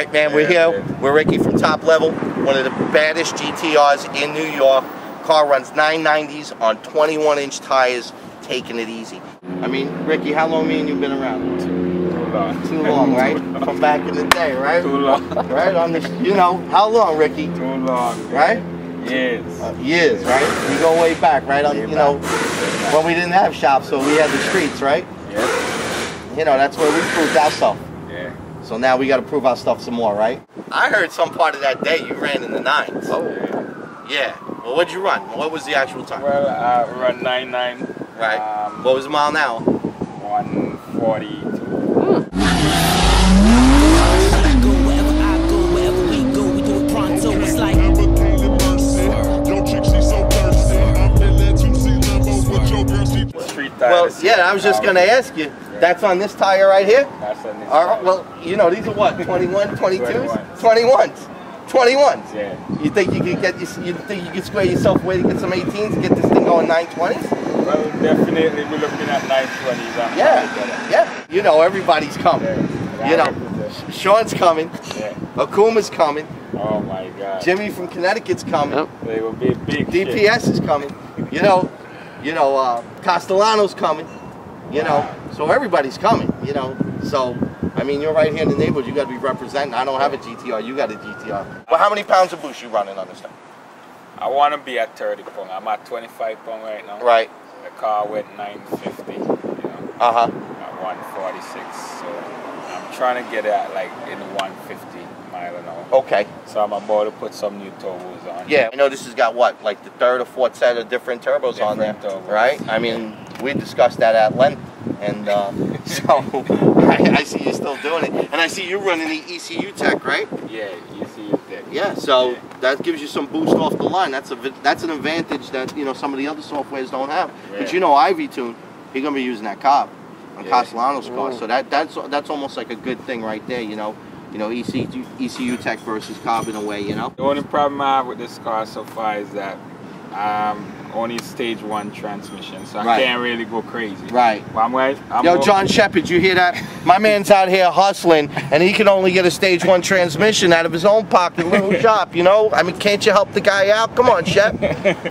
right, man, we're here. We're Ricky from Top Level, one of the baddest GTRs in New York. Car runs 990s on 21-inch tires, taking it easy. I mean, Ricky, how long me and you been around? Too long. Too long, right? From back in the day, right? Too long. Right, on this, you know, how long, Ricky? Too long. Right? Years. Years, right? We go way back, right? On, you know, when we didn't have shops, so we had the streets, right? Yeah. You know, that's where we proved ourselves. Yeah. So now we got to prove our stuff some more, right? I heard some part of that day you ran in the 9s. Oh. Yeah. Well, what'd you run? What was the actual time? Well, I run 99. Right. What was the mile an hour? 142. Well, yeah, I was just going to ask you. That's on this tire right here? That's on this tire. Well, you know, these are what, 21, 22s? 21s. 21s. Yeah. You think you could get, you think you could square yourself away to get some 18s and get this thing going 920s? Well, definitely we're looking at 920s. Yeah. You know, everybody's coming. Yeah. You know, Sean's coming. Yeah. Akuma's coming. Oh my God. Jimmy from Connecticut's coming. Yep. They will be big. DPS is coming. You know, Castellano's coming. You know, so everybody's coming. You know, so I mean, you're right here in the neighborhood. You got to be representing. I don't have a GTR. You got a GTR. Well, how many pounds of boost you running on this thing? I want to be at 30 pound. I'm at 25 pound right now. Right. The car went 950. You know. Uh-huh. At 146. So I'm trying to get it at like in 150 mile an hour. Okay. So I'm about to put some new turbos on. Yeah. I know this has got what, like the third or fourth set of different turbos on there, turbos. right? I mean, we discussed that at length, and so I see you still doing it, and I see you running the ECU tech, right? Yeah, ECU tech. Yeah. So that gives you some boost off the line. That's an advantage that some of the other softwares don't have. Yeah. But you know, Ivy Tune, he's gonna be using that cob on Castellano's car, so that's almost like a good thing right there. You know, ECU tech versus cob in a way. You know. The only problem I have with this car so far is that only stage 1 transmission, so I can't really go crazy. Right. But Yo, John Shepard, you hear that? My man's out here hustling, and he can only get a stage 1 transmission out of his own pocket, little shop. You know, I mean, can't you help the guy out? Come on, Shep.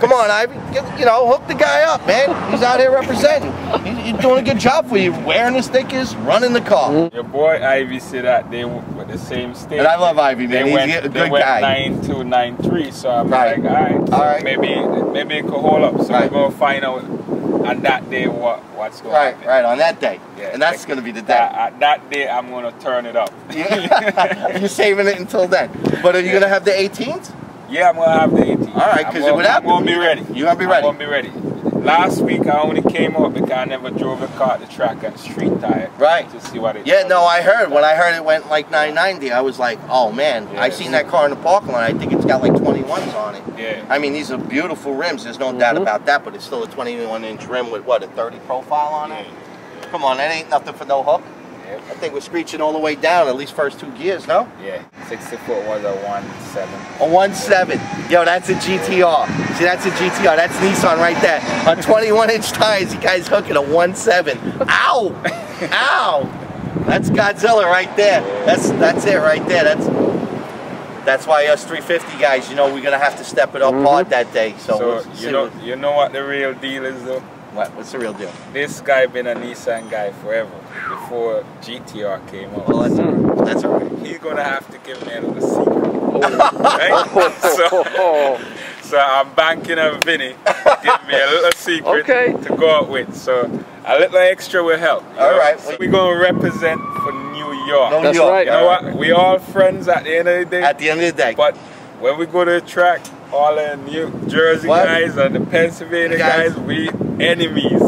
Come on, Ivy. Hook the guy up, man. He's out here representing. He's doing a good job for you. Wearing the stickers, running the car. Your boy Ivy said that they were with the same stage. And I love Ivy, man. He's a good guy. They went 9.2, 9.3, so I'm like, all right. Maybe it could hold up. So we're going to find out on that day what's going on. Right, on that day. Yeah, and that's going to be the day. At that day, I'm going to turn it up. You're saving it until then. But are you going to have the 18s? Yeah, I'm going to have the 18s. All right, because I'm going to be ready. You're going to be ready? I'm going to be ready. Last week, I only came out because I never drove the car at the track on street tire. Right. To see what it does. No, I heard. When I heard it went like 990, I was like, oh man. I seen that car in the parking lot. I think it's got like 21s on it. Yeah. I mean, these are beautiful rims. There's no doubt about that, but it's still a 21-inch rim with what, a 30 profile on it? Yeah. Come on, that ain't nothing for no hook. Yeah. I think we're screeching all the way down, at least first 2 gears, no? Yeah. 60-foot was a 1.7. A 1.7. Yo, that's a GTR. See, that's a GTR. That's Nissan right there. On 21-inch tires, you guys hooking a 1.7. Ow! Ow! That's Godzilla right there. That's it right there. That's why us 350 guys, we're gonna have to step it up hard that day. So you know what the real deal is though? What's the real deal? This guy been a Nissan guy forever, before GTR came out. Well, that's all right. He's gonna have to give me a little secret. Right? So I'm banking on Vinny to give me a little secret to go out with. So a little extra will help. All right. So we're gonna represent for New York. That's right. You know what? We all friends at the end of the day. At the end of the day. But when we go to the track, all the New Jersey guys and the Pennsylvania guys, we enemies.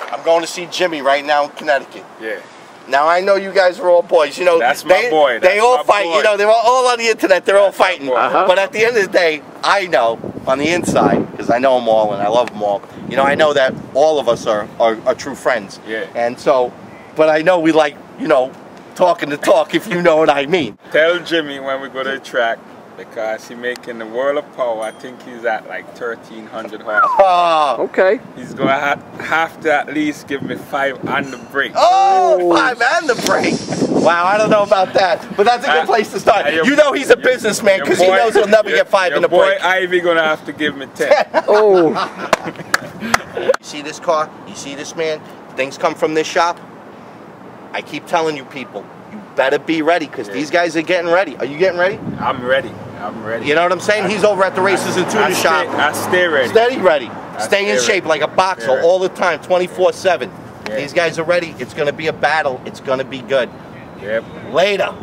I'm going to see Jimmy right now in Connecticut. Yeah. Now I know you guys are all boys. That's my boy. They all fight. They're all on the internet. They're all fighting. But at the end of the day, I know on the inside, because I know them all and I love them all. I know that all of us are true friends. Yeah. And so, but I know we like talking the talk, if you know what I mean. Tell Jimmy when we go to the track, Because he's making the world of power. I think he's at like 1,300 horsepower. Oh, okay. He's going to have to at least give me 5 on the brake. Oh, 5 and the brake. Wow, I don't know about that, but that's a good place to start. You know he's a businessman because he knows he'll never get 5 in the brake. Your boy Ivy going to have to give me 10. Oh. You see this car? You see this man? Things come from this shop. I keep telling you people, you better be ready because these guys are getting ready. Are you getting ready? I'm ready. I'm ready. You know what I'm saying? He's over at the Races and Tuner shop. I stay ready. Steady ready. Stay in shape like a boxer all the time, 24/7. Yeah. These guys are ready. It's going to be a battle. It's going to be good. Yep. Later.